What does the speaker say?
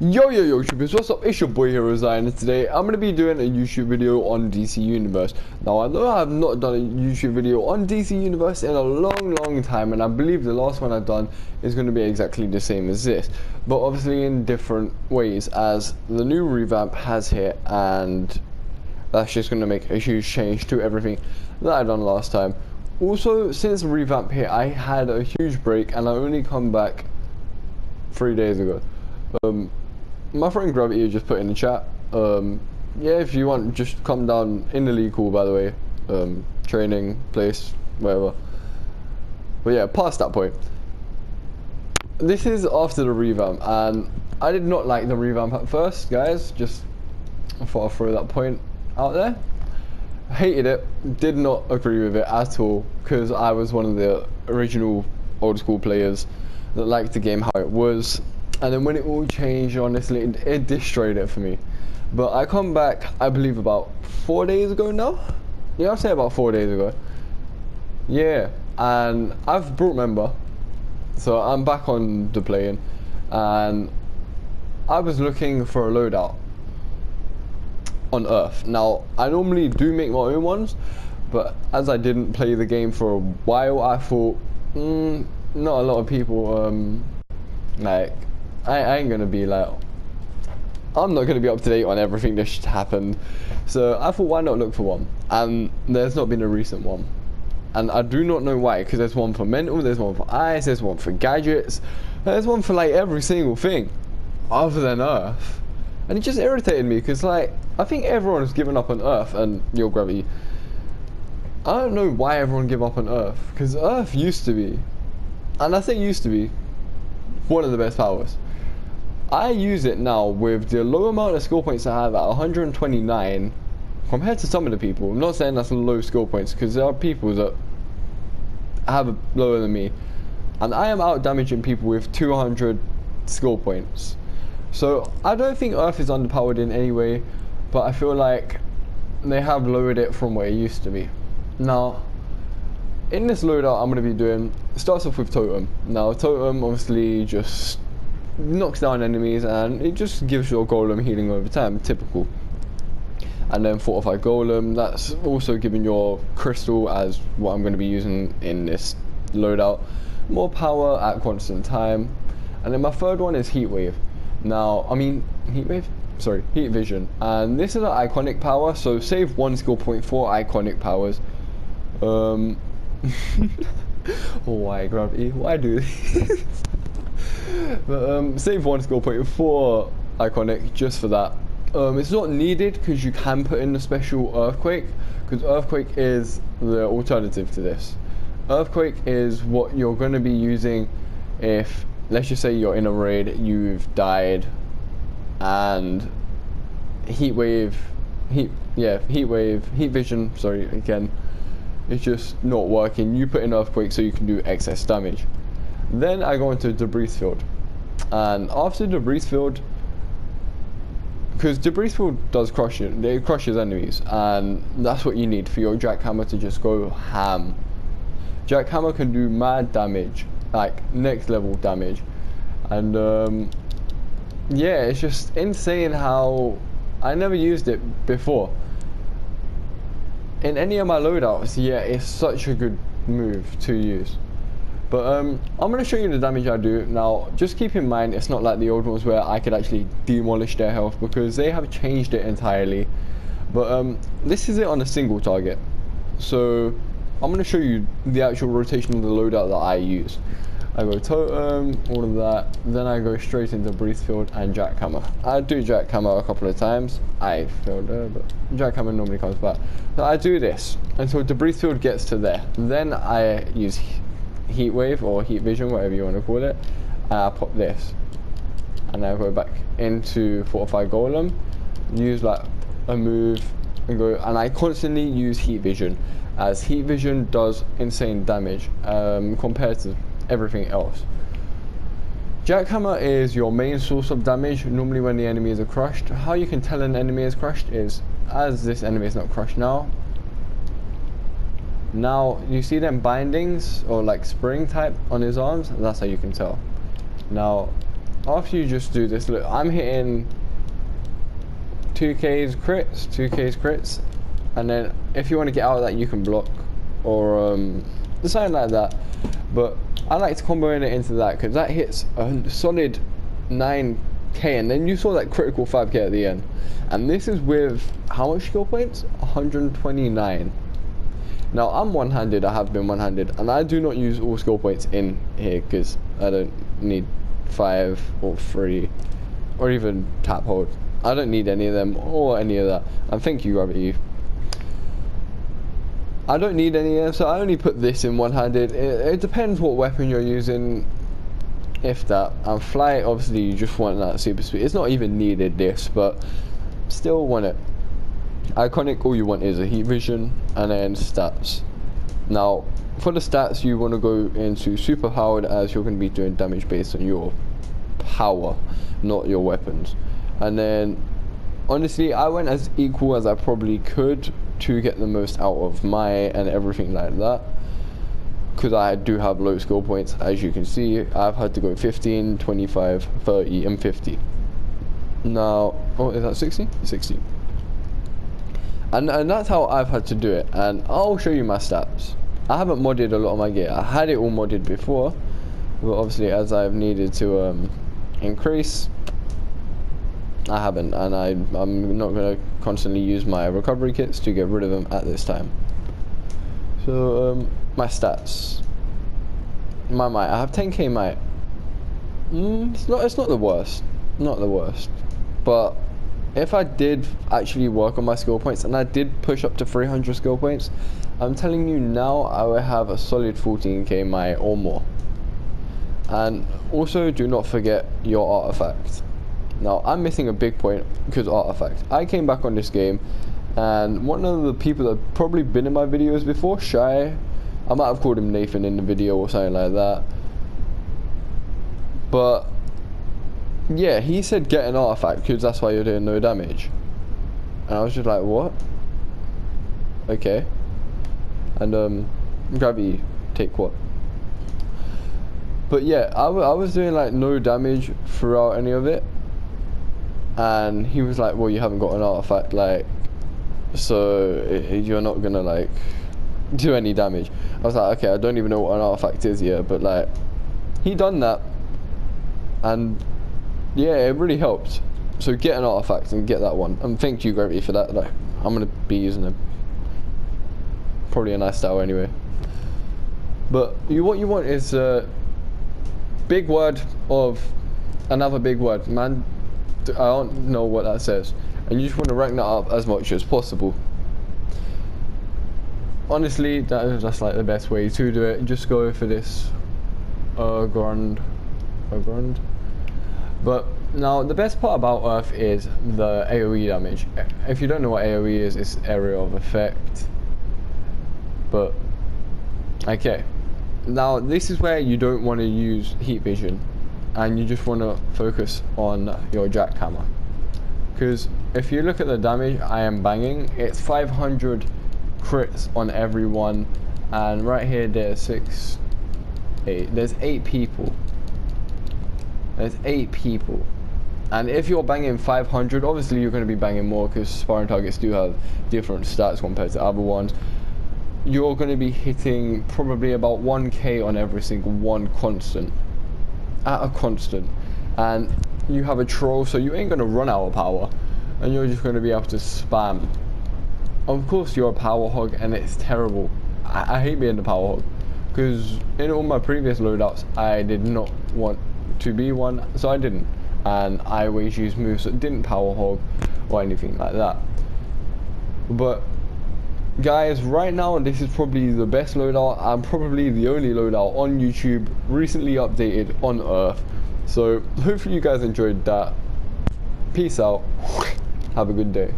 Yo, troopers, what's up? It's your boy Hero Zion, and today I'm going to be doing a YouTube video on DC Universe. Now, I know I have not done a YouTube video on DC Universe in a long time, and I believe the last one I've done is going to be exactly the same as this, but obviously in different ways, as the new revamp has hit, and that's just going to make a huge change to everything that I've done last time. Also, since the revamp hit, I had a huge break, and I only come back 3 days ago. My friend Gravity just put in the chat, yeah, if you want, just come down in the league hall, by the way, training place, whatever. But yeah, past that point, this is after the revamp, and I did not like the revamp at first, guys. Just thought I'd throw that point out there. Hated it, did not agree with it at all, because I was one of the original old school players that liked the game how it was. And then when it all changed, honestly, it destroyed it for me. But I come back, I believe, about 4 days ago now. Yeah, I'll say about 4 days ago. Yeah, and I've brought member, so I'm back on the playing, and I was looking for a loadout on Earth. Now, I normally do make my own ones, but as I didn't play the game for a while, I thought, not a lot of people, like, I ain't gonna be like, I'm not gonna be up to date on everything that happened, so I thought, why not look for one? And there's not been a recent one, and I do not know why, because there's one for mental, there's one for eyes, there's one for gadgets, there's one for like every single thing other than Earth, and it just irritated me, because like, I think everyone has given up on Earth. And your Gravity, I don't know why everyone give up on Earth, because Earth used to be, and I say used to be, one of the best powers. I use it now with the low amount of skill points I have at 129 compared to some of the people. I'm not saying that's low skill points, because there are people that have lower than me, and I am out damaging people with 200 skill points. So I don't think Earth is underpowered in any way, but I feel like they have lowered it from what it used to be. Now, in this loadout I'm going to be doing, it starts off with Totem. Now, Totem obviously just knocks down enemies, and it just gives your golem healing over time, typical. And then fortified golem, that's also giving your crystal, as what I'm going to be using in this loadout, more power at constant time. And then my third one is Heatwave. Now, I mean, Heat Vision, and this is an iconic power, so save 1 skill point for iconic powers. Why Gravity? Why do this? But save 1 skill point for iconic, just for that. It's not needed, because you can put in the special Earthquake, because Earthquake is the alternative to this. Earthquake is what you're going to be using if, let's just say you're in a raid, you've died, and Heat Vision, sorry, again, it's just not working. You put in Earthquake so you can do excess damage. Then I go into Debris Field, and after Debris Field, because Debris Field does crush it, it crushes enemies, and that's what you need for your Jackhammer to just go ham. Jackhammer can do mad damage, like next level damage, and yeah, it's just insane how I never used it before in any of my loadouts. Yeah, it's such a good move to use. But I'm going to show you the damage I do. Now, just keep in mind, it's not like the old ones where I could actually demolish their health, because they have changed it entirely. But this is it on a single target. So I'm going to show you the actual rotation of the loadout that I use. I go Totem, all of that, then I go straight into Breeze Field and Jackhammer. I do Jackhammer a couple of times. I failed there, but Jackhammer normally comes back. So I do this until the Breeze Field gets to there. Then I use Heatwave or Heat Vision, whatever you want to call it, and I pop this, and I go back into Fortified Golem, use like a move, and go, and I constantly use Heat Vision, as Heat Vision does insane damage compared to everything else. Jackhammer is your main source of damage normally when the enemies are crushed. How you can tell an enemy is crushed is, as this enemy is not crushed now, you see them bindings or like spring type on his arms, that's how you can tell. Now after you just do this, look, I'm hitting 2k's crits, and then if you want to get out of that, you can block or something like that. But I like to combo it into that because that hits a solid 9k, and then you saw that critical 5k at the end. And this is with how much skill points? 129. Now I'm one-handed, I have been one-handed, and I do not use all skill points in here because I don't need 5 or 3 or even tap hold. I don't need any of them or any of that. And thank you, Gravity. I don't need any of them, so I only put this in one-handed. It depends what weapon you're using, if that. And flight, obviously you just want that super speed. It's not even needed, this, but still want it. Iconic, all you want is a heat vision and then stats. Now for the stats, you want to go into super powered, as you're going to be doing damage based on your power, not your weapons. And then honestly, I went as equal as I probably could to get the most out of my and everything like that, because I do have low skill points. As you can see, I've had to go 15, 25, 30 and 50. Now, oh, is that 60? 60. And that's how I've had to do it, and I'll show you my stats. I haven't modded a lot of my gear. I had it all modded before, but obviously as I've needed to increase, I haven't, and I'm not going to constantly use my recovery kits to get rid of them at this time. So my stats, my might, I have 10k might. It's not the worst, but if I did actually work on my skill points and I did push up to 300 skill points, I'm telling you now, I would have a solid 14k might or more. And also do not forget your artifact. Now I'm missing a big point because artifact. I came back on this game, and one of the people that have probably been in my videos before, Shy, I might have called him Nathan in the video or something like that, but yeah, he said get an artifact because that's why you're doing no damage. And I was just like, what? Okay. And Gravity, take what? But yeah, I was doing like no damage throughout any of it, and he was like, well, you haven't got an artifact, like, so you're not gonna like do any damage. I was like, okay, I don't even know what an artifact is yet, but like, he done that, and yeah, it really helped. So get an artifact and get that one, and thank you, Gravity, for that. Like, I'm gonna be using them. Probably a nice style anyway. But what you want is a big word of another big word, man. I don't know what that says, and you just want to rank that up as much as possible. Honestly, that's like the best way to do it. Just go for this grand. But now the best part about Earth is the AoE damage. If you don't know what AoE is, it's area of effect. But okay, now this is where you don't want to use heat vision, and you just want to focus on your jackhammer, because if you look at the damage I am banging, it's 500 crits on everyone, and right here there's 8 people. There's 8 people, and if you're banging 500, obviously you're going to be banging more because sparring targets do have different stats compared to other ones. You're going to be hitting probably about 1k on every single one constant, at a constant, and you have a troll, so you ain't going to run out of power, and you're just going to be able to spam. Of course you're a power hog, and it's terrible. I hate being the power hog, because in all my previous loadouts I did not want to be one, so I didn't, and I always used moves that didn't power hog or anything like that. But guys, right now this is probably the best loadout, and probably the only loadout on YouTube recently updated on Earth. So hopefully you guys enjoyed that. Peace out. Have a good day.